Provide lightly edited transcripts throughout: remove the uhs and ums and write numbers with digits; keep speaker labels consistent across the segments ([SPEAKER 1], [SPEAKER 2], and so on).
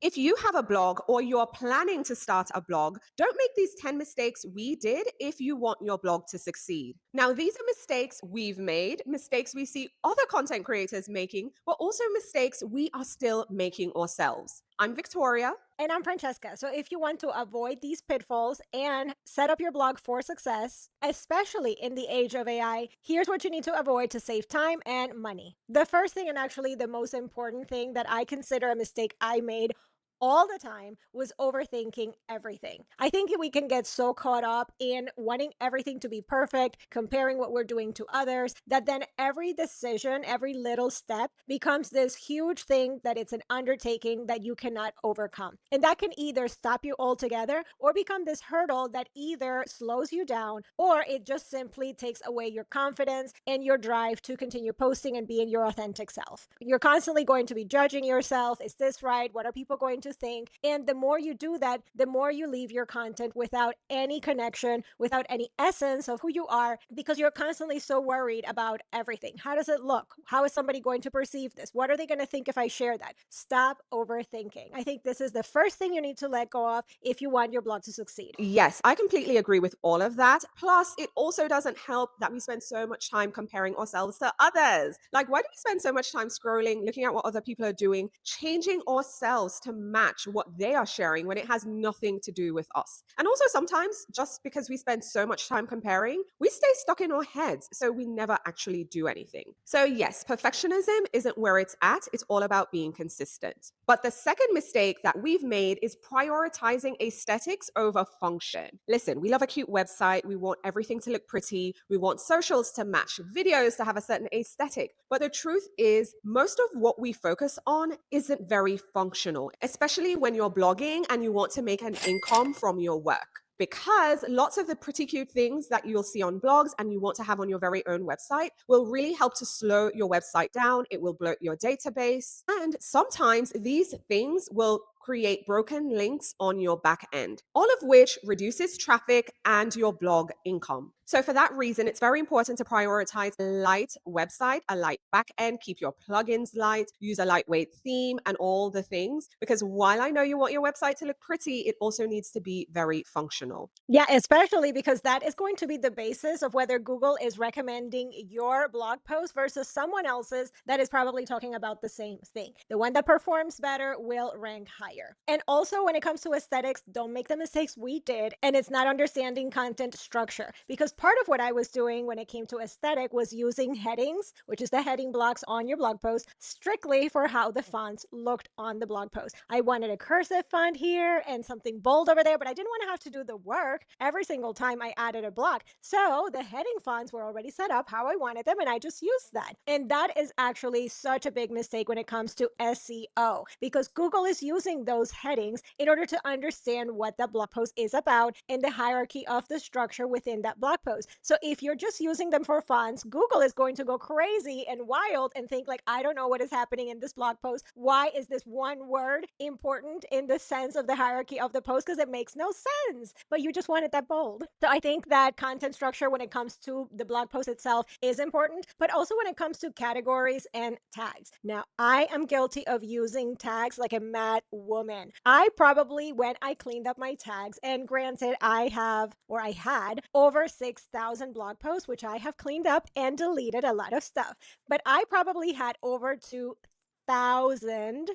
[SPEAKER 1] If you have a blog or you're planning to start a blog, don't make these 10 mistakes we did if you want your blog to succeed. Now, these are mistakes we've made, mistakes we see other content creators making, but also mistakes we are still making ourselves. I'm Victoria.
[SPEAKER 2] And I'm Francesca. So, if you want to avoid these pitfalls and set up your blog for success, especially in the age of AI, here's what you need to avoid to save time and money. The first thing, and actually the most important thing that I consider a mistake I made all the time, was overthinking everything. I think we can get so caught up in wanting everything to be perfect, comparing what we're doing to others, that then every decision, every little step becomes this huge thing that it's an undertaking that you cannot overcome. And that can either stop you altogether or become this hurdle that either slows you down or it just simply takes away your confidence and your drive to continue posting and being your authentic self. You're constantly going to be judging yourself. Is this right? What are people going to think? And the more you do that, the more you leave your content without any connection, without any essence of who you are, because you're constantly so worried about everything. How does it look? How is somebody going to perceive this? What are they going to think if I share that? Stop overthinking. I think this is the first thing you need to let go of if you want your blog to succeed.
[SPEAKER 1] Yes, I completely agree with all of that. Plus, it also doesn't help that we spend so much time comparing ourselves to others. Like, why do we spend so much time scrolling, looking at what other people are doing, changing ourselves to match what they are sharing when it has nothing to do with us? And also, sometimes just because we spend so much time comparing, we stay stuck in our heads. So we never actually do anything. So, yes, perfectionism isn't where it's at. It's all about being consistent. But the second mistake that we've made is prioritizing aesthetics over function. Listen, we love a cute website. We want everything to look pretty. We want socials to match, videos to have a certain aesthetic. But the truth is, most of what we focus on isn't very functional, especially when you're blogging and you want to make an income from your work. Because lots of the pretty cute things that you'll see on blogs and you want to have on your very own website will really help to slow your website down. It will bloat your database. And sometimes these things will create broken links on your back end, all of which reduces traffic and your blog income. So for that reason, it's very important to prioritize a light website, a light back end, keep your plugins light, use a lightweight theme and all the things. Because while I know you want your website to look pretty, it also needs to be very functional.
[SPEAKER 2] Yeah, especially because that is going to be the basis of whether Google is recommending your blog post versus someone else's that is probably talking about the same thing. The one that performs better will rank higher. And also, when it comes to aesthetics, don't make the mistakes we did, and it's not understanding content structure. Because part of what I was doing when it came to aesthetic was using headings, which is the heading blocks on your blog post, strictly for how the fonts looked on the blog post. I wanted a cursive font here and something bold over there, but I didn't want to have to do the work every single time I added a block. So the heading fonts were already set up how I wanted them, and I just used that. And that is actually such a big mistake when it comes to SEO, because Google is using those headings in order to understand what the blog post is about and the hierarchy of the structure within that blog post. So if you're just using them for fonts, Google is going to go crazy and wild and think like, I don't know what is happening in this blog post. Why is this one word important in the sense of the hierarchy of the post? Because it makes no sense, but you just wanted that bold. So I think that content structure when it comes to the blog post itself is important, but also when it comes to categories and tags. Now, I am guilty of using tags like a mad woman. I probably, when I cleaned up my tags, and granted, I had over 6,000 blog posts, which I have cleaned up and deleted a lot of stuff, but I probably had over 2,000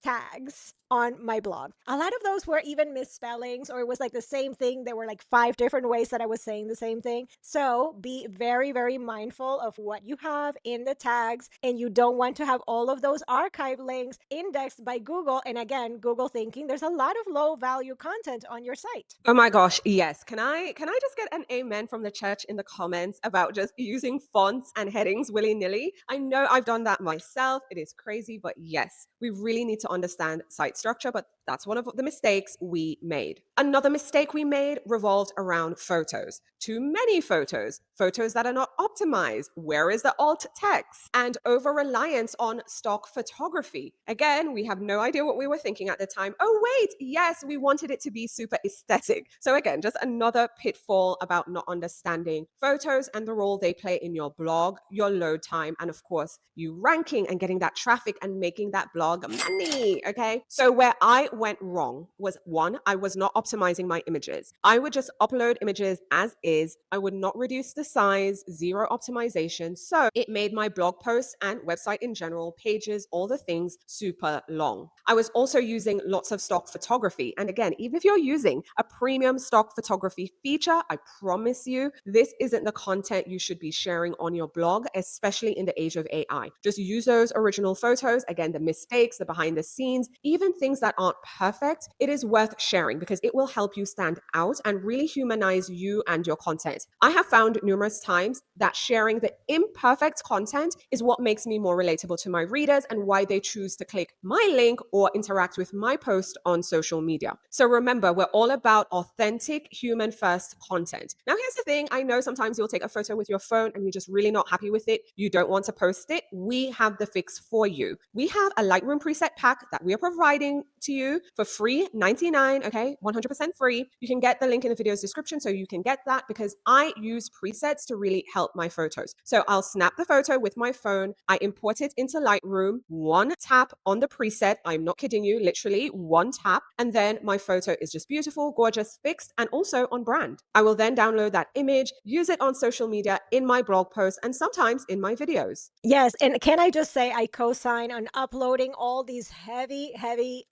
[SPEAKER 2] tags on my blog. A lot of those were even misspellings, or it was like the same thing. There were like 5 different ways that I was saying the same thing. So be very, very mindful of what you have in the tags. And you don't want to have all of those archive links indexed by Google. And again, Google thinking there's a lot of low value content on your site.
[SPEAKER 1] Oh my gosh, yes. Can I just get an amen from the church in the comments about just using fonts and headings willy-nilly? I know I've done that myself. It is crazy, but yes, we really need to understand site structure, but that's one of the mistakes we made. Another mistake we made revolved around photos. Too many photos, photos that are not optimized. Where is the alt text? And over reliance on stock photography. Again, we have no idea what we were thinking at the time. Oh, wait, yes, we wanted it to be super aesthetic. So, again, just another pitfall about not understanding photos and the role they play in your blog, your load time, and of course, you ranking and getting that traffic and making that blog money. me. Okay. So where I went wrong was one, I was not optimizing my images. I would just upload images as is. I would not reduce the size, zero optimization. So it made my blog posts and website in general, pages, all the things super long. I was also using lots of stock photography. And again, even if you're using a premium stock photography feature, I promise you, this isn't the content you should be sharing on your blog, especially in the age of AI. Just use those original photos. Again, the mistakes, the behind the scenes, even things that aren't perfect, it is worth sharing because it will help you stand out and really humanize you and your content. I have found numerous times that sharing the imperfect content is what makes me more relatable to my readers and why they choose to click my link or interact with my post on social media. So remember, we're all about authentic, human first content. Now, here's the thing, I know sometimes you'll take a photo with your phone and you're just really not happy with it. You don't want to post it. We have the fix for you. We have a Lightroom preset pack that we are providing to you for free, 99, okay, 100% free. You can get the link in the video's description so you can get that because I use presets to really help my photos. So I'll snap the photo with my phone. I import it into Lightroom, one tap on the preset. I'm not kidding you, literally one tap. And then my photo is just beautiful, gorgeous, fixed, and also on brand. I will then download that image, use it on social media, in my blog posts, and sometimes in my videos.
[SPEAKER 2] Yes, and can I just say I co-sign on uploading all these heavy,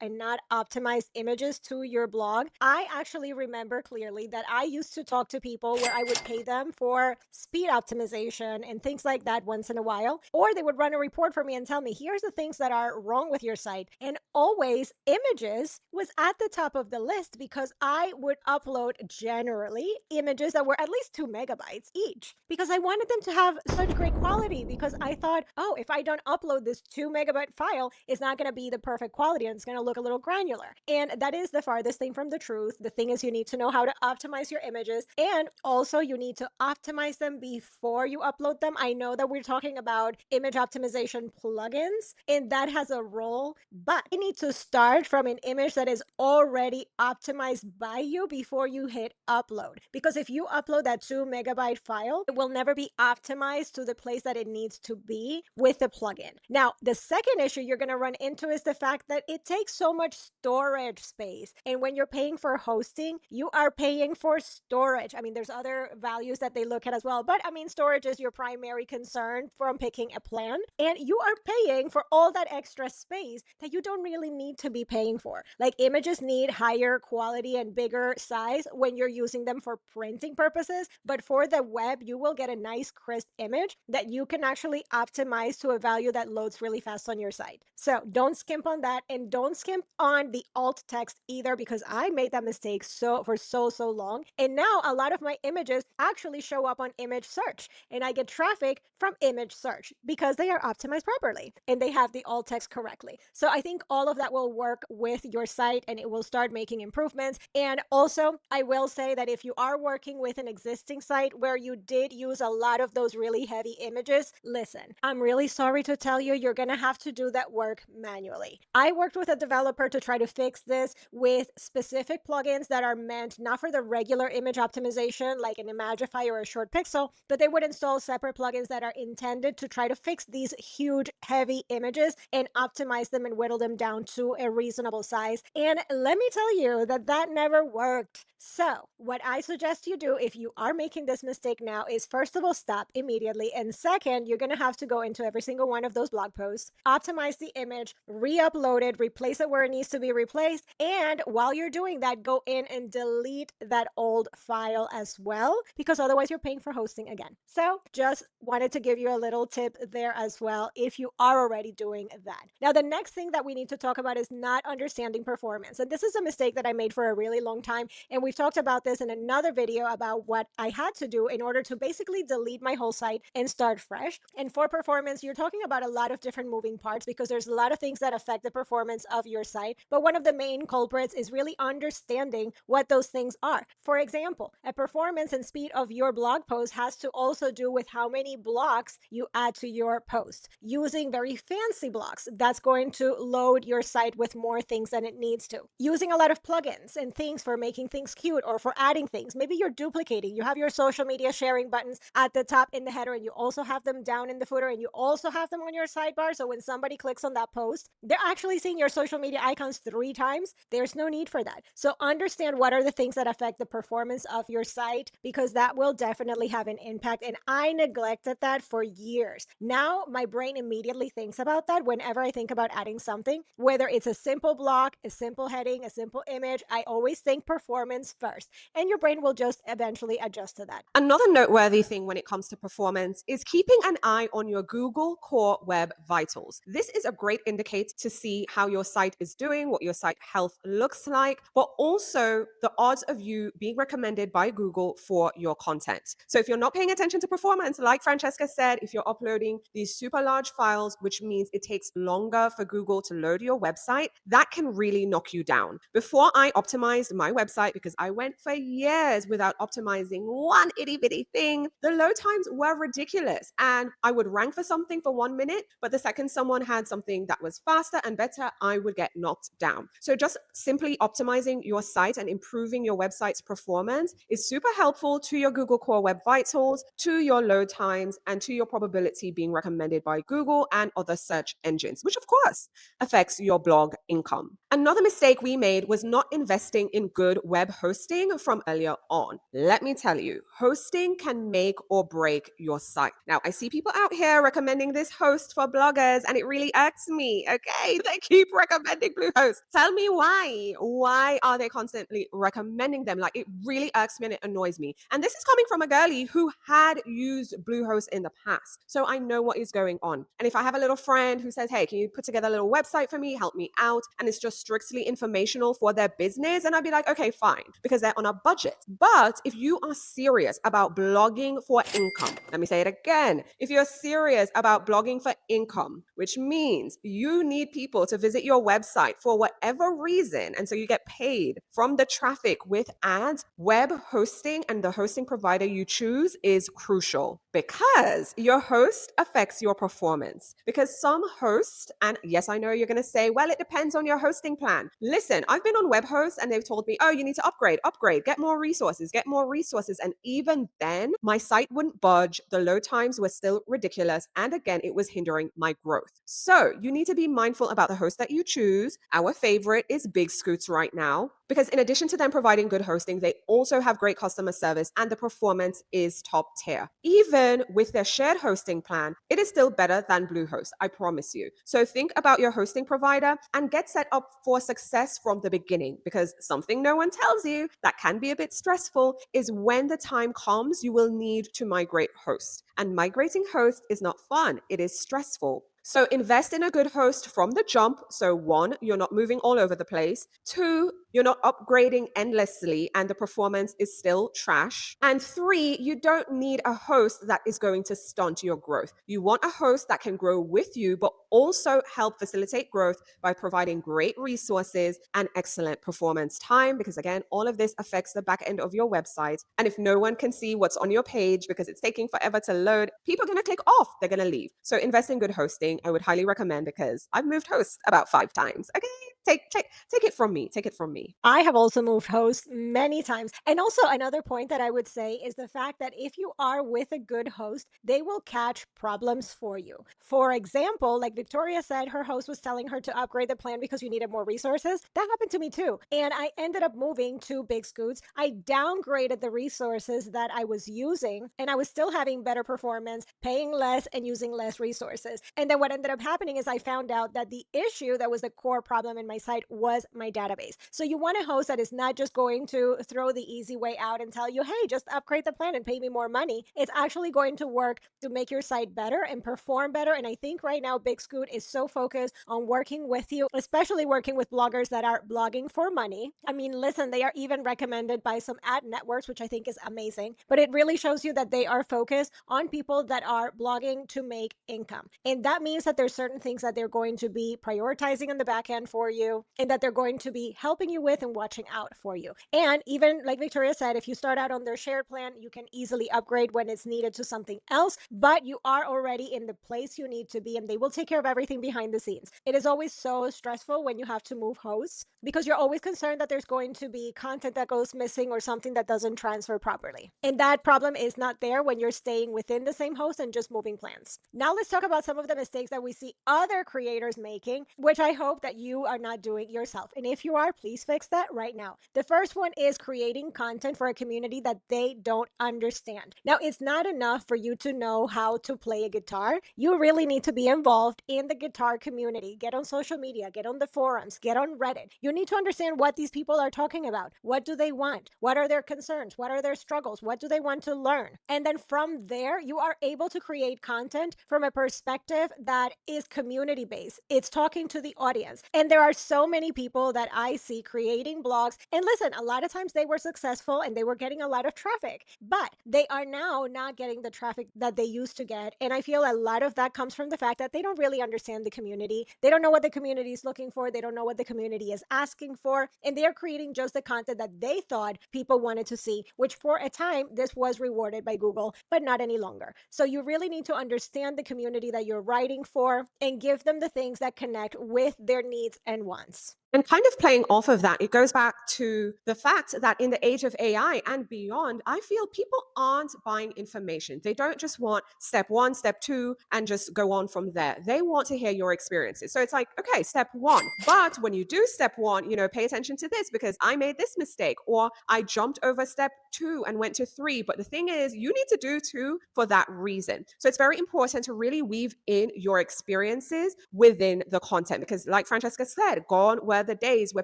[SPEAKER 2] and not optimized images to your blog. I actually remember clearly that I used to talk to people where I would pay them for speed optimization and things like that once in a while, or they would run a report for me and tell me, here's the things that are wrong with your site. And always images was at the top of the list because I would upload generally images that were at least 2 megabytes each because I wanted them to have such great quality because I thought, oh, if I don't upload this 2 megabyte file, it's not going to be the perfect quality and it's going to look a little granular. And that is the farthest thing from the truth. The thing is, you need to know how to optimize your images, and also you need to optimize them before you upload them. I know that we're talking about image optimization plugins, and that has a role, but you need to start from an image that is already optimized by you before you hit upload. Because if you upload that 2 megabyte file, it will never be optimized to the place that it needs to be with the plugin. Now, the second issue you're going to run into is the fact that it takes so much storage space. And when you're paying for hosting, you are paying for storage. I mean, there's other values that they look at as well, but I mean, storage is your primary concern from picking a plan. And you are paying for all that extra space that you don't really need to be paying for. Like, images need higher quality and bigger size when you're using them for printing purposes. But for the web, you will get a nice crisp image that you can actually optimize to a value that loads really fast on your site. So don't skimp on that, and don't skimp on the alt text either, because I made that mistake for so long. And now a lot of my images actually show up on image search, and I get traffic from image search because they are optimized properly and they have the alt text correctly. So I think all of that will work with your site and it will start making improvements. And also, I will say that if you are working with an existing site where you did use a lot of those really heavy images, listen, I'm really sorry to tell you, you're going to have to do that work manually. I worked with a developer to try to fix this with specific plugins that are meant not for the regular image optimization like an Imagify or a Short Pixel, but they would install separate plugins that are intended to try to fix these huge, heavy images and optimize them and whittle them down to a reasonable size. And let me tell you that that never worked. So, what I suggest you do if you are making this mistake now is, first of all, stop immediately. And second, you're going to have to go into every single one of those blog posts, optimize the image, re-upload it, replace it where it needs to be replaced. And while you're doing that, go in and delete that old file as well, because otherwise you're paying for hosting again. So just wanted to give you a little tip there as well if you are already doing that. Now, the next thing that we need to talk about is not understanding performance. And this is a mistake that I made for a really long time. And we've talked about this in another video about what I had to do in order to basically delete my whole site and start fresh. And for performance, you're talking about a lot of different moving parts because there's a lot of things that affect the performance of your site. But one of the main culprits is really understanding what those things are. For example, a performance and speed of your blog post has to also do with how many blocks you add to your post. Using very fancy blocks, that's going to load your site with more things than it needs to. Using a lot of plugins and things for making things cute or for adding things. Maybe you're duplicating. You have your social media sharing buttons at the top in the header, and you also have them down in the footer, and you also have them on your sidebar. So when somebody clicks on that post, they're actually seeing your social media icons 3 times, there's no need for that. So understand what are the things that affect the performance of your site, because that will definitely have an impact. And I neglected that for years. Now my brain immediately thinks about that whenever I think about adding something, whether it's a simple block, a simple heading, a simple image. I always think performance first, and your brain will just eventually adjust to that.
[SPEAKER 1] Another noteworthy thing when it comes to performance is keeping an eye on your Google Core Web Vitals. This is a great indicator to see how your site is doing, what your site health looks like, but also the odds of you being recommended by Google for your content. So if you're not paying attention to performance, like Francesca said, if you're uploading these super large files, which means it takes longer for Google to load your website, that can really knock you down. Before I optimized my website, because I went for years without optimizing one itty bitty thing, the load times were ridiculous. And I would rank for something for 1 minute, but the second someone had something that was faster and better, I would get knocked down. So just simply optimizing your site and improving your website's performance is super helpful to your Google Core Web Vitals, to your load times, and to your probability being recommended by Google and other search engines, which of course affects your blog income. Another mistake we made was not investing in good web hosting from earlier on. Let me tell you, hosting can make or break your site. Now, I see people out here recommending this host for bloggers, and it really irks me, okay? They keep recommending Bluehost. Tell me why. Why are they constantly recommending them? Like, it really irks me and it annoys me. And this is coming from a girlie who had used Bluehost in the past. So I know what is going on. And if I have a little friend who says, hey, can you put together a little website for me, help me out, and it's just strictly informational for their business, and I'd be like, okay, fine, because they're on a budget. But if you are serious about blogging for income, let me say it again, if you're serious about blogging for income, which means you need people to visit your website for whatever reason, and so you get paid from the traffic with ads, web hosting and the hosting provider you choose is crucial, because your host affects your performance. Because some hosts, and yes, I know you're going to say, well, it depends on your hosting plan. Listen, I've been on web hosts and they've told me, oh, you need to upgrade, get more resources, get more resources. And even then, my site wouldn't budge. The load times were still ridiculous. And again, it was hindering my growth. So you need to be mindful about the host that you choose. Our favorite is Big Scoots right now, because in addition to them providing good hosting, they also have great customer service and the performance is top tier. Even with their shared hosting plan, it is still better than Bluehost, I promise you. So think about your hosting provider and get set up for success from the beginning, because something no one tells you that can be a bit stressful is when the time comes, you will need to migrate hosts. And migrating hosts is not fun, it is stressful. So invest in a good host from the jump. So 1, you're not moving all over the place. 2, you're not upgrading endlessly and the performance is still trash. And 3, you don't need a host that is going to stunt your growth. You want a host that can grow with you, but also help facilitate growth by providing great resources and excellent performance time, because again, all of this affects the back end of your website. And if no one can see what's on your page because it's taking forever to load, people are going to click off, they're going to leave. So invest in good hosting. I would highly recommend, because I've moved hosts about 5 times. Okay, take it from me. Take it from me.
[SPEAKER 2] I have also moved hosts many times. And also, another point that I would say is the fact that if you are with a good host, they will catch problems for you. For example, like Victoria said, her host was telling her to upgrade the plan because you needed more resources. That happened to me too. And I ended up moving to Big Scoots. I downgraded the resources that I was using, and I was still having better performance, paying less and using less resources. And then what ended up happening is I found out that the issue that was the core problem in my site was my database. So you want a host that is not just going to throw the easy way out and tell you, hey, just upgrade the plan and pay me more money. It's actually going to work to make your site better and perform better. And I think right now Big Scoot is so focused on working with you, especially working with bloggers that are blogging for money. I mean, listen, they are even recommended by some ad networks, which I think is amazing. But it really shows you that they are focused on people that are blogging to make income. And that means that there's certain things that they're going to be prioritizing in the back end for you. you and that they're going to be helping you with and watching out for you. And even like Victoria said, if you start out on their shared plan, you can easily upgrade when it's needed to something else, but you are already in the place you need to be and they will take care of everything behind the scenes. It is always so stressful when you have to move hosts because you're always concerned that there's going to be content that goes missing or something that doesn't transfer properly. And that problem is not there when you're staying within the same host and just moving plans. Now let's talk about some of the mistakes that we see other creators making, which I hope that you are not doing yourself. And if you are, please fix that right now. The first one is creating content for a community that they don't understand. Now, it's not enough for you to know how to play a guitar. You really need to be involved in the guitar community. Get on social media, get on the forums, get on Reddit. You need to understand what these people are talking about. What do they want? What are their concerns? What are their struggles? What do they want to learn? And then from there, you are able to create content from a perspective that is community based. It's talking to the audience. And there are so many people that I see creating blogs. And listen, a lot of times they were successful and they were getting a lot of traffic, but they are now not getting the traffic that they used to get. And I feel a lot of that comes from the fact that they don't really understand the community. They don't know what the community is looking for. They don't know what the community is asking for. And they are creating just the content that they thought people wanted to see, which for a time, this was rewarded by Google, but not any longer. So you really need to understand the community that you're writing for and give them the things that connect with their needs and wants.
[SPEAKER 1] And kind of playing off of that, it goes back to the fact that in the age of AI and beyond, I feel people aren't buying information. They don't just want step one, step two, and just go on from there. They want to hear your experiences. So it's like, okay, step one. But when you do step one, pay attention to this because I made this mistake or I jumped over step two and went to three. But the thing is, you need to do two for that reason. So it's very important to really weave in your experiences within the content because, like Francesca said, gone were the days where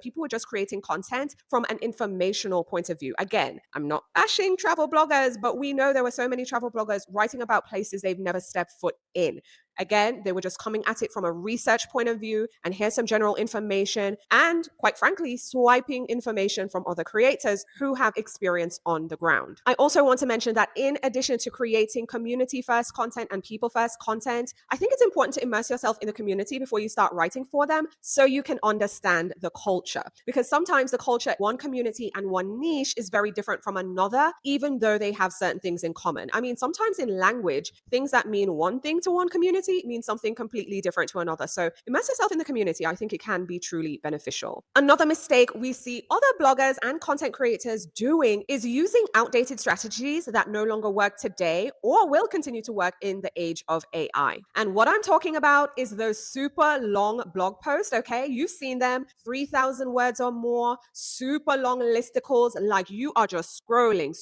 [SPEAKER 1] people were just creating content from an informational point of view. Again, I'm not bashing travel bloggers, but we know there were so many travel bloggers writing about places they've never stepped foot in. Again, they were just coming at it from a research point of view and here's some general information and, quite frankly, swiping information from other creators who have experience on the ground. I also want to mention that in addition to creating community first content and people first content, I think it's important to immerse yourself in the community before you start writing for them so you can understand the culture. Because sometimes the culture, one community and one niche is very different from another, even though they have certain things in common. I mean, sometimes in language, things that mean one thing to one community means something completely different to another. So immerse yourself in the community. I think it can be truly beneficial. Another mistake we see other bloggers and content creators doing is using outdated strategies that no longer work today or will continue to work in the age of AI. And what I'm talking about is those super long blog posts, okay? You've seen them, 3,000 words or more, super long listicles, like you are just scrolling.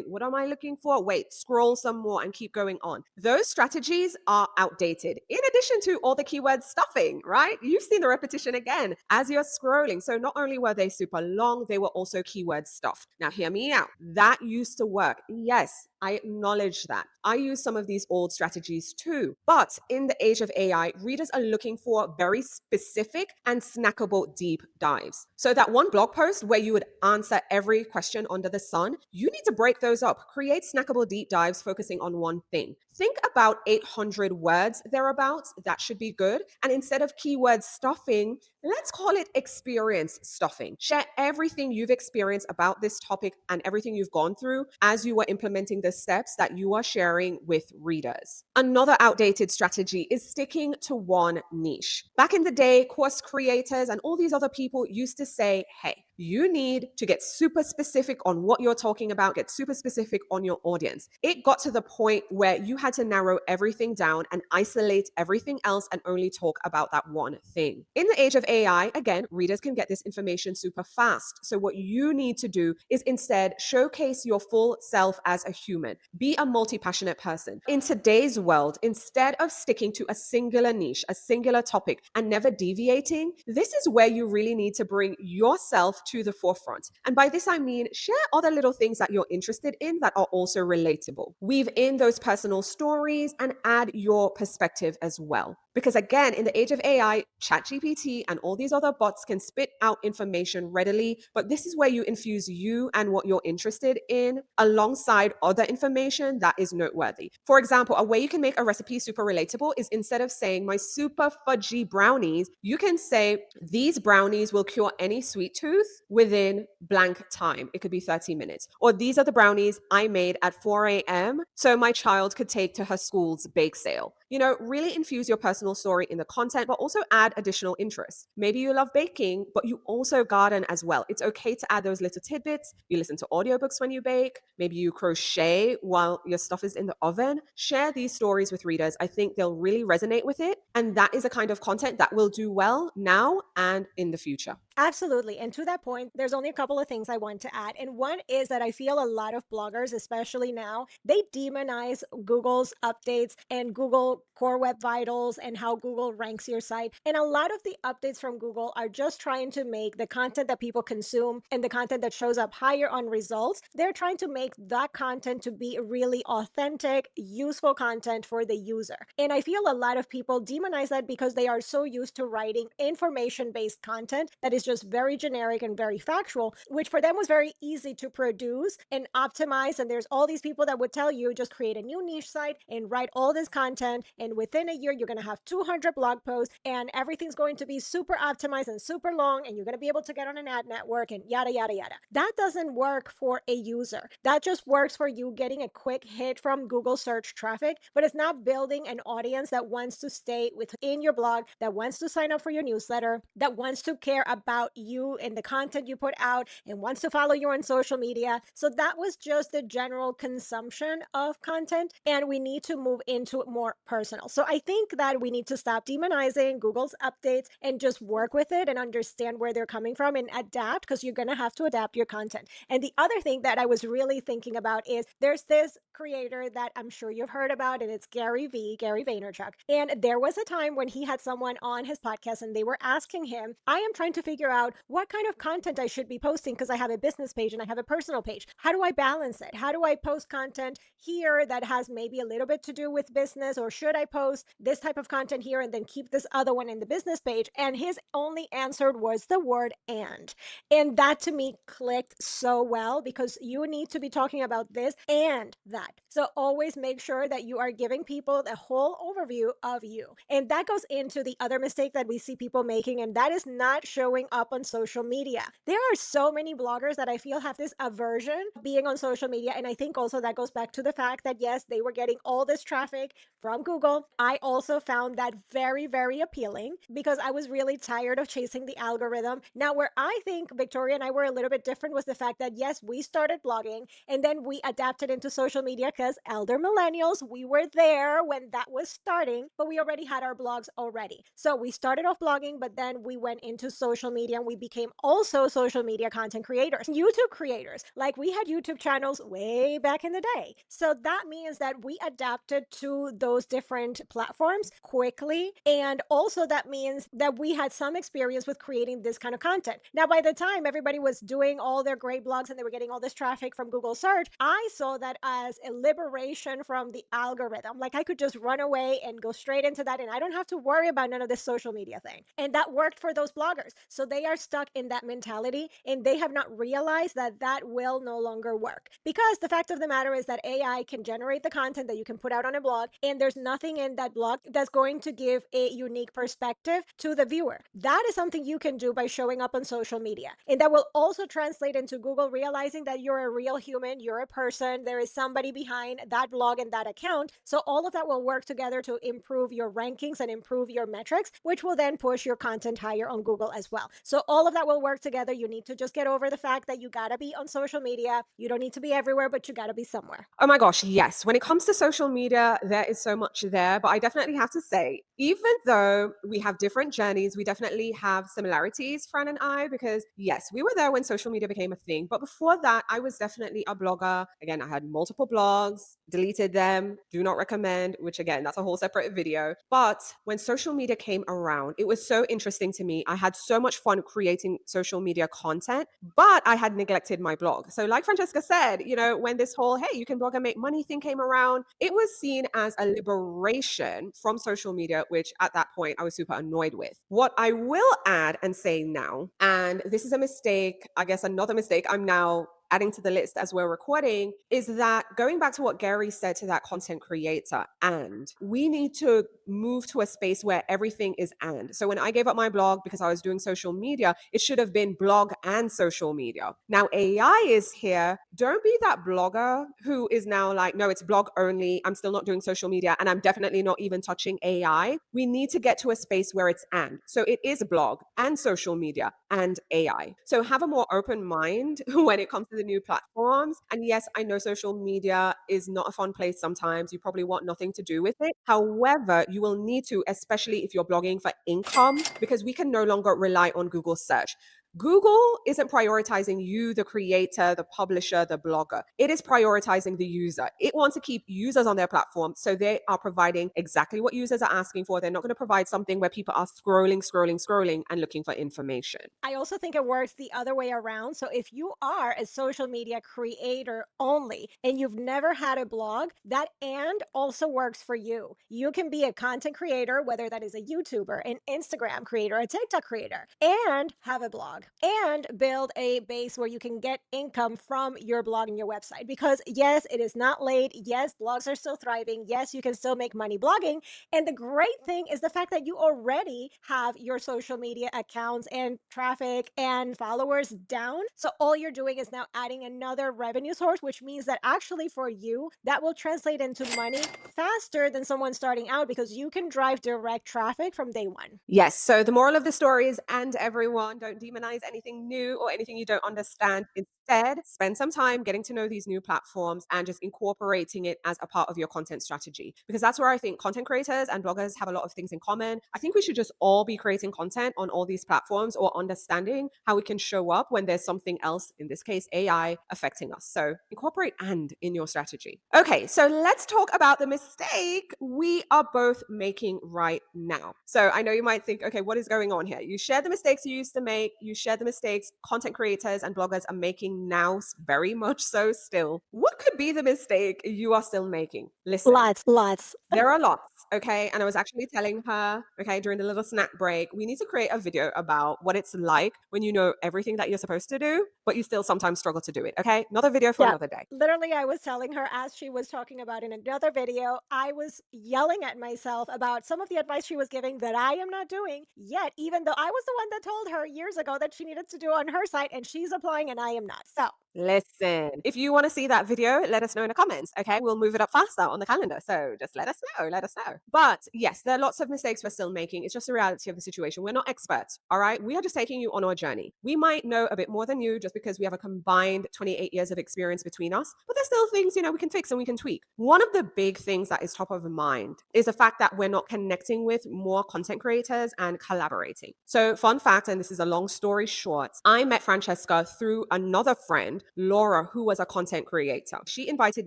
[SPEAKER 1] What am I looking for? Wait, scroll some more and keep going on. Those strategies are outdated. In addition to all the keyword stuffing, right? You've seen the repetition again as you're scrolling. So not only were they super long, they were also keyword stuffed. Now hear me out. That used to work. Yes, I acknowledge that. I use some of these old strategies too. But in the age of AI, readers are looking for very specific and snackable deep dives. So that one blog post where you would answer every question under the sun, you need to break those up. Create snackable deep dives focusing on one thing. Think about 800 words thereabouts. That should be good. And instead of keyword stuffing, let's call it experience stuffing. Share everything you've experienced about this topic and everything you've gone through as you were implementing the steps that you are sharing with readers. Another outdated strategy is sticking to one niche. Back in the day, course creators and all these other people used to say, hey, you need to get super specific on what you're talking about, get super specific on your audience. It got to the point where you had to narrow everything down and isolate everything else and only talk about that one thing. In the age of AI, again, readers can get this information super fast. So what you need to do is instead showcase your full self as a human. Be a multi-passionate person. In today's world, instead of sticking to a singular niche, a singular topic, and never deviating, this is where you really need to bring yourself to the forefront. And by this, I mean share other little things that you're interested in that are also relatable. Weave in those personal stories and add your perspective as well. Because again, in the age of AI, ChatGPT and all these other bots can spit out information readily, but this is where you infuse you and what you're interested in alongside other information that is noteworthy. For example, a way you can make a recipe super relatable is instead of saying my super fudgy brownies, you can say these brownies will cure any sweet tooth within blank time. It could be 30 minutes. Or these are the brownies I made at 4 a.m. so my child could take to her school's bake sale. Really infuse your personal story in the content, but also add additional interests. Maybe you love baking, but you also garden as well. It's okay to add those little tidbits. You listen to audiobooks when you bake. Maybe you crochet while your stuff is in the oven. Share these stories with readers. I think they'll really resonate with it. And that is a kind of content that will do well now and in the future.
[SPEAKER 2] Absolutely. And to that point, there's only a couple of things I want to add. And one is that I feel a lot of bloggers, especially now, they demonize Google's updates and Google Core Web Vitals and how Google ranks your site. And a lot of the updates from Google are just trying to make the content that people consume and the content that shows up higher on results, they're trying to make that content to be really authentic, useful content for the user. And I feel a lot of people demonize that because they are so used to writing information-based content that is just very generic and very factual, which for them was very easy to produce and optimize. And there's all these people that would tell you just create a new niche site and write all this content. And within a year, you're going to have 200 blog posts and everything's going to be super optimized and super long. And you're going to be able to get on an ad network and yada, yada, yada. That doesn't work for a user. That just works for you getting a quick hit from Google search traffic, but it's not building an audience that wants to stay within your blog, that wants to sign up for your newsletter, that wants to care about you and the content you put out and wants to follow you on social media. So that was just the general consumption of content. And we need to move into more personal. So I think that we need to stop demonizing Google's updates and just work with it and understand where they're coming from and adapt, because you're going to have to adapt your content. And the other thing that I was really thinking about is there's this creator that I'm sure you've heard about, and it's Gary Vaynerchuk. And there was a time when he had someone on his podcast and they were asking him, I am trying to figure out what kind of content I should be posting because I have a business page and I have a personal page. How do I balance it? How do I post content here that has maybe a little bit to do with business, or should I post this type of content here and then keep this other one in the business page? And his only answer was the word and. And that to me clicked so well, because you need to be talking about this and that. So always make sure that you are giving people the whole overview of you. And that goes into the other mistake that we see people making, and that is not showing up on social media. There are so many bloggers that I feel have this aversion of being on social media. And I think also that goes back to the fact that, yes, they were getting all this traffic from Google. I also found that very, very appealing because I was really tired of chasing the algorithm. Now, where I think Victoria and I were a little bit different was the fact that, yes, we started blogging and then we adapted into social media because elder millennials, we were there when that was starting, but we already had our blogs already. So we started off blogging, but then we went into social media and we became also social media content creators, YouTube creators. Like, we had YouTube channels way back in the day. So that means that we adapted to those different platforms quickly. And also that means that we had some experience with creating this kind of content. Now, by the time everybody was doing all their great blogs and they were getting all this traffic from Google search, I saw that as a liberation from the algorithm. Like, I could just run away and go straight into that, and I don't have to worry about none of this social media thing. And that worked for those bloggers. So they are stuck in that mentality and they have not realized that that will no longer work, because the fact of the matter is that AI can generate the content that you can put out on a blog, and there's nothing in that blog that's going to give a unique perspective to the viewer. That is something you can do by showing up on social media, and that will also translate into Google realizing that you're a real human, you're a person, there is somebody behind that blog and that account. So all of that will work together to improve your rankings and improve your metrics, which will then push your content higher on Google as well. So all of that will work together. You need to just get over the fact that you gotta be on social media. You don't need to be everywhere, but you gotta be somewhere.
[SPEAKER 1] Oh my gosh, yes. When it comes to social media, there is so much there, but I definitely have to say, even though we have different journeys, we definitely have similarities, Fran and I, because yes, we were there when social media became a thing. But before that, I was definitely a blogger. Again, I had multiple blogs, deleted them, do not recommend, which again, that's a whole separate video. But when social media came around, it was so interesting to me. I had so much fun creating social media content, but I had neglected my blog. So, like Francesca said, when this whole, hey, you can blog and make money thing came around, it was seen as a liberation from social media, which at that point I was super annoyed with. What I will add and say now, and this is a mistake, I guess another mistake I'm now adding to the list as we're recording, is that going back to what Gary said to that content creator, and we need to move to a space where everything is and. So when I gave up my blog because I was doing social media, it should have been blog and social media. Now AI is here. Don't be that blogger who is now like, no, it's blog only. I'm still not doing social media and I'm definitely not even touching AI. We need to get to a space where it's and. So it is blog and social media and AI. So have a more open mind when it comes to the new platforms. And yes, I know social media is not a fun place sometimes. You probably want nothing to do with it. However, you will need to, especially if you're blogging for income, because we can no longer rely on Google search. Google isn't prioritizing you, the creator, the publisher, the blogger. It is prioritizing the user. It wants to keep users on their platform. So they are providing exactly what users are asking for. They're not going to provide something where people are scrolling, and looking for information.
[SPEAKER 2] I also think it works the other way around. So if you are a social media creator only and you've never had a blog, that and also works for you. You can be a content creator, whether that is a YouTuber, an Instagram creator, a TikTok creator, and have a blog and build a base where you can get income from your blog and your website. Because yes, it is not late. Yes, blogs are still thriving. Yes, you can still make money blogging. And the great thing is the fact that you already have your social media accounts and traffic and followers down. So all you're doing is now adding another revenue source, which means that actually for you, that will translate into money faster than someone starting out because you can drive direct traffic from day one.
[SPEAKER 1] Yes. So the moral of the story is, and everyone, don't demonize anything new or anything you don't understand. Instead, spend some time getting to know these new platforms and just incorporating it as a part of your content strategy. Because that's where I think content creators and bloggers have a lot of things in common. I think we should just all be creating content on all these platforms or understanding how we can show up when there's something else, in this case, AI, affecting us. So incorporate and in your strategy. Okay. So let's talk about the mistake we are both making right now. So I know you might think, okay, what is going on here? You share the mistakes you used to make. You share the mistakes content creators and bloggers are making now, very much so still. What could be the mistake you are still making? Listen,
[SPEAKER 2] Lots.
[SPEAKER 1] there are lots, okay? And I was actually telling her, okay, during the little snack break, we need to create a video about what it's like when you know everything that you're supposed to do, but you still sometimes struggle to do it, okay? Another video for
[SPEAKER 2] Yeah.
[SPEAKER 1] another day.
[SPEAKER 2] Literally, I was telling her as she was talking about in another video, I was yelling at myself about some of the advice she was giving that I am not doing yet, even though I was the one that told her years ago that she needed to do on her site and she's applying and I am not. So
[SPEAKER 1] Listen, if you want to see that video, let us know in the comments. Okay. We'll move it up faster on the calendar. So just let us know. Let us know. But yes, there are lots of mistakes we're still making. It's just the reality of the situation. We're not experts. All right. We are just taking you on our journey. We might know a bit more than you just because we have a combined 28 years of experience between us, but there's still things, we can fix and we can tweak. One of the big things that is top of mind is the fact that we're not connecting with more content creators and collaborating. So fun fact, and this is a long story short, I met Francesca through another friend, Laura, who was a content creator. She invited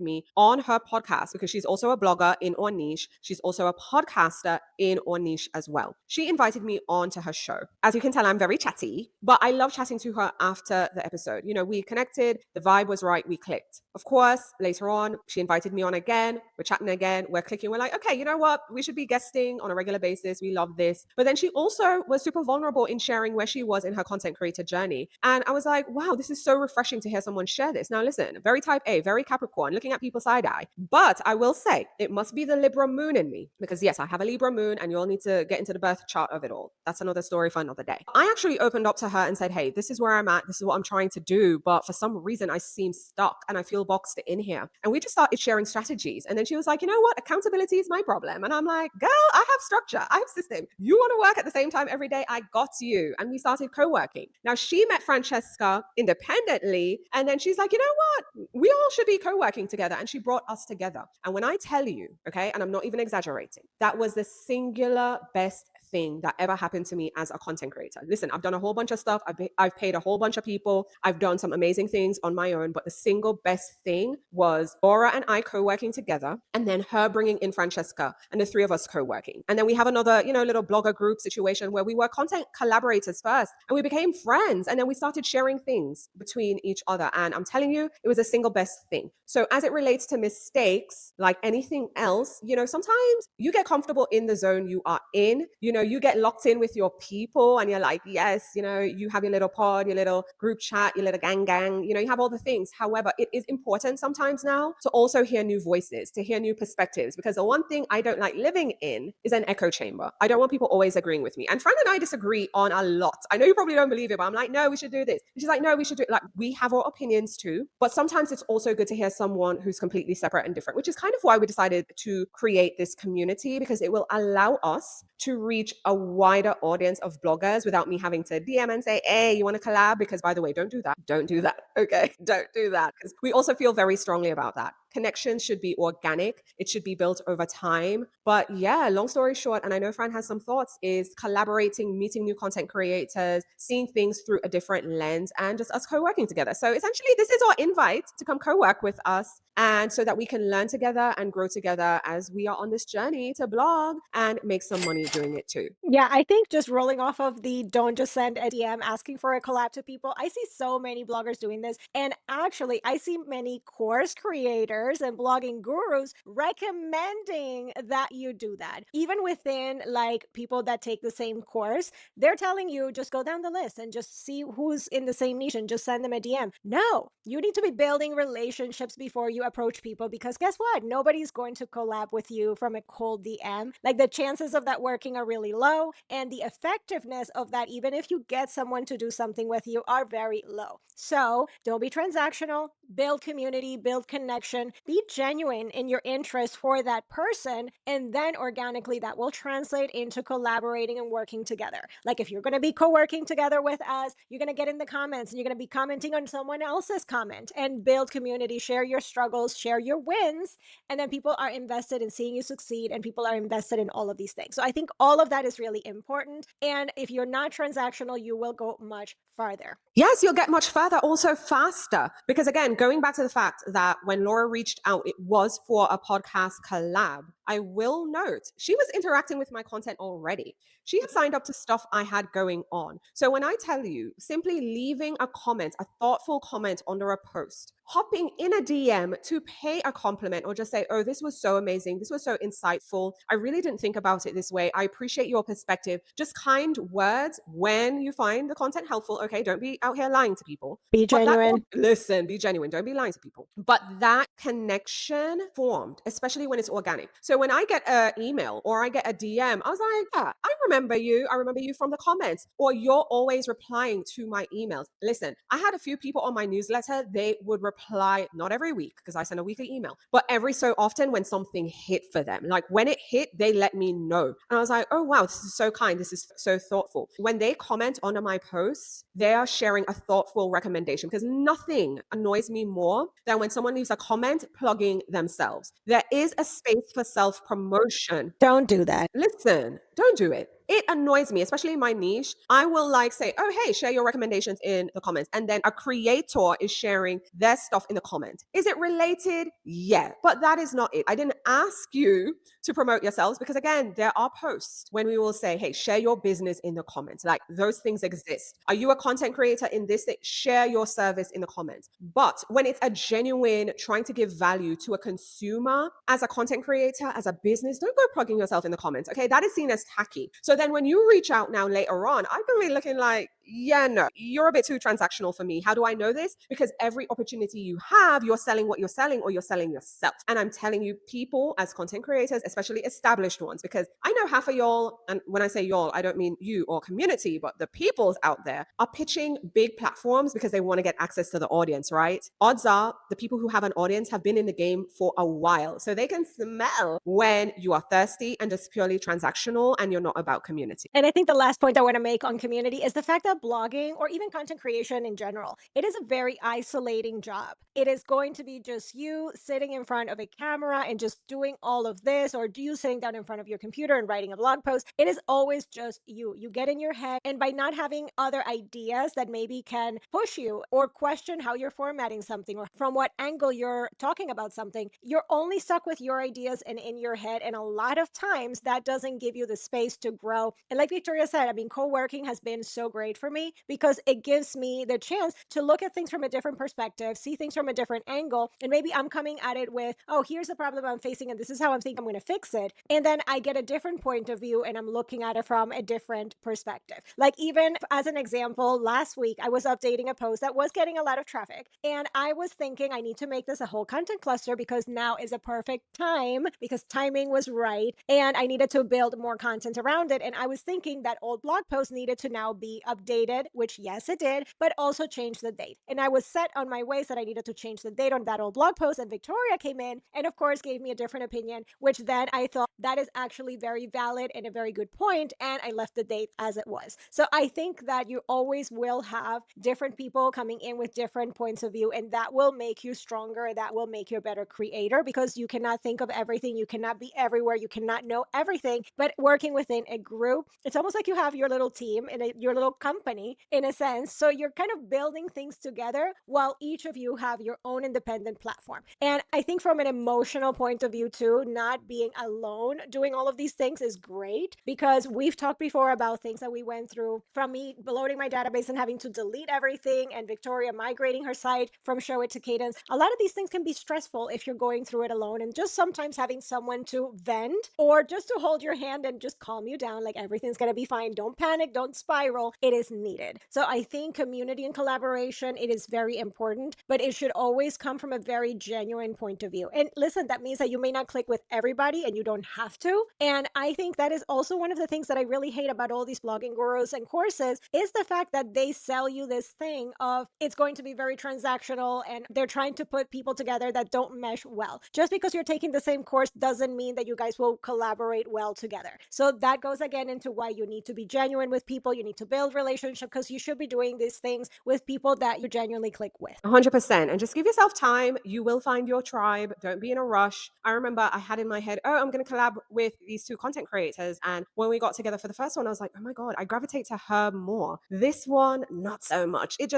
[SPEAKER 1] me on her podcast because she's also a blogger in our niche. She's also a podcaster in our niche as well. She invited me on to her show. As you can tell, I'm very chatty, but I love chatting to her after the episode. We connected, the vibe was right, we clicked. Of course, later on, she invited me on again. We're chatting again, we're clicking. We're like, okay, you know what? We should be guesting on a regular basis. We love this. But then she also was super vulnerable in sharing where she was in her content creator journey. And I was like, wow, this is so refreshing to hear someone share this. Now, listen, very type A, very Capricorn, looking at people side eye. But I will say it must be the Libra moon in me because, yes, I have a Libra moon and you all need to get into the birth chart of it all. That's another story for another day. I actually opened up to her and said, hey, this is where I'm at. This is what I'm trying to do. But for some reason, I seem stuck and I feel boxed in here. And we just started sharing strategies. And then she was like, you know what? Accountability is my problem. And I'm like, girl, I have structure. I have system. You want to work at the same time every day? I got you. And we started co-working. Now, she met Francesca independently. And then she's like, you know what? We all should be co-working together. And she brought us together. And when I tell you, okay, and I'm not even exaggerating, that was the singular best thing that ever happened to me as a content creator. Listen, I've done a whole bunch of stuff. I've paid a whole bunch of people. I've done some amazing things on my own. But the single best thing was Laura and I co-working together, and then her bringing in Francesca, and the three of us co-working. And then we have another, little blogger group situation where we were content collaborators first, and we became friends. And then we started sharing things between each other. And I'm telling you, it was a single best thing. So as it relates to mistakes, like anything else, sometimes you get comfortable in the zone you are in. You get locked in with your people, and you're like, yes, you have your little pod, your little group chat, your little gang, you have all the things. However, it is important sometimes now to also hear new voices, to hear new perspectives, because the one thing I don't like living in is an echo chamber. I don't want people always agreeing with me. And Fran and I disagree on a lot. I know you probably don't believe it, but I'm like, no, we should do this. And she's like, no, we should do it. Like, we have our opinions too, but sometimes it's also good to hear someone who's completely separate and different, which is kind of why we decided to create this community, because it will allow us to reach a wider audience of bloggers without me having to DM and say, hey, you want to collab? Because by the way, don't do that. Don't do that. Okay. Don't do that. Because we also feel very strongly about that. Connections should be organic. It should be built over time. But yeah, long story short, and I know Fran has some thoughts, is collaborating, meeting new content creators, seeing things through a different lens, and just us co-working together. So essentially, this is our invite to come co-work with us, and so that we can learn together and grow together as we are on this journey to blog and make some money doing it too.
[SPEAKER 2] Yeah, I think just rolling off of the don't just send a DM asking for a collab to people. I see so many bloggers doing this. And actually, I see many course creators and blogging gurus recommending that you do that. Even within like people that take the same course, they're telling you just go down the list and just see who's in the same niche and just send them a DM. No, you need to be building relationships before you approach people, because guess what? Nobody's going to collab with you from a cold DM. Like, the chances of that working are really low, and the effectiveness of that, even if you get someone to do something with you, are very low. So don't be transactional, build community, build connection, be genuine in your interest for that person, and then organically that will translate into collaborating and working together. Like, if you're going to be co-working together with us, you're going to get in the comments and you're going to be commenting on someone else's comment, and build community, share your struggles, share your wins, and then people are invested in seeing you succeed, and people are invested in all of these things. So I think all of that is really important. And if you're not transactional, you will go much farther.
[SPEAKER 1] Yes, you'll get much further, also faster. Because again, going back to the fact that when Laura reached out, it was for a podcast collab. I will note she was interacting with my content already. She had signed up to stuff I had going on. So when I tell you, simply leaving a comment, a thoughtful comment under a post, hopping in a DM to pay a compliment or just say, oh, this was so amazing. This was so insightful. I really didn't think about it this way. I appreciate your perspective. Just kind words when you find the content helpful. Okay, don't be out here lying to people.
[SPEAKER 2] Be
[SPEAKER 1] But
[SPEAKER 2] genuine.
[SPEAKER 1] listen, be genuine. Don't be lying to people. But that connection formed, especially when it's organic. So when I get an email or I get a DM, I was like, yeah, I remember you. I remember you from the comments. Or you're always replying to my emails. Listen, I had a few people on my newsletter. They would reply, not every week because I send a weekly email, but every so often when something hit for them. Like when it hit, they let me know. And I was like, oh, wow, this is so kind. This is so thoughtful. When they comment under my posts, they are sharing a thoughtful recommendation, because nothing annoys me more than when someone leaves a comment plugging themselves. There is a space for self promotion.
[SPEAKER 2] Don't do that.
[SPEAKER 1] Listen, don't do it. It annoys me, especially in my niche. I will like say, oh, hey, share your recommendations in the comments. And then a creator is sharing their stuff in the comments. Is it related? Yeah, but that is not it. I didn't ask you to promote yourselves, because again, there are posts when we will say, hey, share your business in the comments. Like, those things exist. Are you a content creator in this thing? Share your service in the comments. But when it's a genuine trying to give value to a consumer, as a content creator, as a business, don't go plugging yourself in the comments. Okay, that is seen as tacky. So then when you reach out now later on, I'm going to be looking like, yeah, no, you're a bit too transactional for me. How do I know this? Because every opportunity you have, you're selling what you're selling, or you're selling yourself. And I'm telling you, people as content creators, especially established ones, because I know half of y'all, and when I say y'all, I don't mean you or community, but the peoples out there are pitching big platforms because they want to get access to the audience, right? Odds are the people who have an audience have been in the game for a while. So they can smell when you are thirsty and just purely transactional and you're not about community.
[SPEAKER 2] And I think the last point I want to make on community is the fact that that blogging or even content creation in general, it is a very isolating job. It is going to be just you sitting in front of a camera and just doing all of this, or you sitting down in front of your computer and writing a blog post. It is always just you. You get in your head, and by not having other ideas that maybe can push you or question how you're formatting something or from what angle you're talking about something, you're only stuck with your ideas and in your head. And a lot of times that doesn't give you the space to grow. And like Victoria said, I mean, co-working has been so great for me because it gives me the chance to look at things from a different perspective, see things from a different angle. And maybe I'm coming at it with, oh, here's the problem I'm facing, and this is how I'm thinking I'm going to fix it. And then I get a different point of view and I'm looking at it from a different perspective. Like, even as an example, last week I was updating a post that was getting a lot of traffic. And I was thinking I need to make this a whole content cluster because now is a perfect time because timing was right. And I needed to build more content around it. And I was thinking that old blog post needed to now be updated, which yes, it did, but also change the date. And I was set on my ways that I needed to change the date on that old blog post. And Victoria came in and, of course, gave me a different opinion, which then I thought that is actually very valid and a very good point. And I left the date as it was. So I think that you always will have different people coming in with different points of view, and that will make you stronger. That will make you a better creator because you cannot think of everything. You cannot be everywhere. You cannot know everything. But working within a group, it's almost like you have your little team and your little company in a sense. So you're kind of building things together while each of you have your own independent platform. And I think from an emotional point of view too, not being alone doing all of these things is great because we've talked before about things that we went through, from me loading my database and having to delete everything, and Victoria migrating her site from Show It to Cadence. A lot of these things can be stressful if you're going through it alone, and just sometimes having someone to vent or just to hold your hand and just calm you down, like everything's going to be fine, don't panic, don't spiral, it is needed. So I think community and collaboration, it is very important, but it should always come from a very genuine point of view. And listen, that means that you may not click with everybody and you don't have to. And I think that is also one of the things that I really hate about all these blogging gurus and courses is the fact that they sell you this thing of it's going to be very transactional, and they're trying to put people together that don't mesh well. Just because you're taking the same course doesn't mean that you guys will collaborate well together. So that goes again into why you need to be genuine with people. You need to build relationship because you should be doing these things with people that you genuinely click with.
[SPEAKER 1] 100%. And just give yourself time. You will find your tribe. Don't be in a rush. I remember I had in my head, oh, I'm going to collab with these two content creators. And when we got together for the first one, I was like, oh my God, I gravitate to her more. This one, not so much. It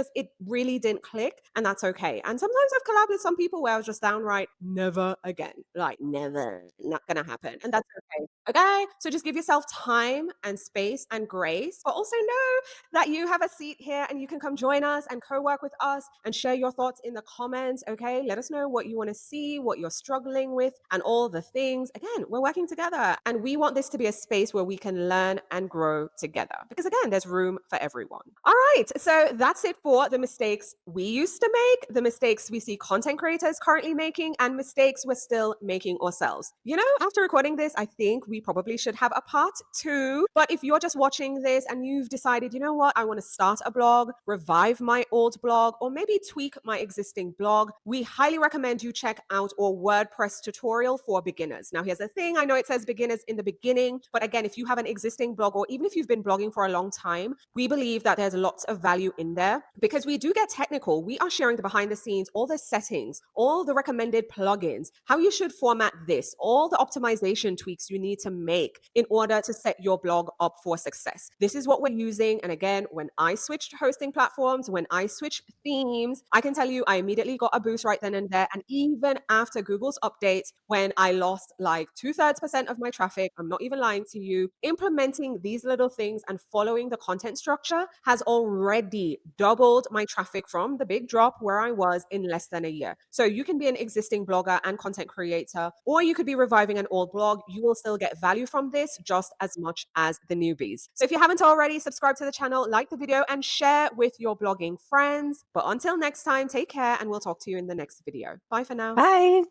[SPEAKER 1] really didn't click. And that's okay. And sometimes I've collabed with some people where I was just downright, never again. Like, never, not going to happen. And that's okay. Okay. So just give yourself time and space and grace, but also know that you have a seat here and you can come join us and co-work with us and share your thoughts in the comments. Okay, let us know what you want to see, what you're struggling with, and all the things. Again, we're working together and we want this to be a space where we can learn and grow together because, again, there's room for everyone. All right, so that's it for the mistakes we used to make, the mistakes we see content creators currently making, and mistakes we're still making ourselves. You know, after recording this, I think we probably should have a part 2. But if you're just watching this and you've decided, you know what, I want to start a blog, revive my old blog, or maybe tweak my existing blog, we highly recommend you check out our WordPress tutorial for beginners. Now, here's the thing. I know it says beginners in the beginning, but again, if you have an existing blog or even if you've been blogging for a long time, we believe that there's lots of value in there because we do get technical. We are sharing the behind the scenes, all the settings, all the recommended plugins, how you should format this, all the optimization tweaks you need to make in order to set your blog up for success. This is what we're using. And again, when I switched hosting platforms, when I switched themes, I can tell you I immediately got a boost right then and there. And even after Google's update, when I lost like 2/3% of my traffic, I'm not even lying to you, implementing these little things and following the content structure has already doubled my traffic from the big drop where I was in less than a year. So you can be an existing blogger and content creator, or you could be reviving an old blog. You will still get value from this just as much as the newbies. So if you haven't already, subscribe to the channel, like the video, and share with your blogging friends. But until next time, take care, and we'll talk to you in the next video. Bye for now.
[SPEAKER 2] Bye.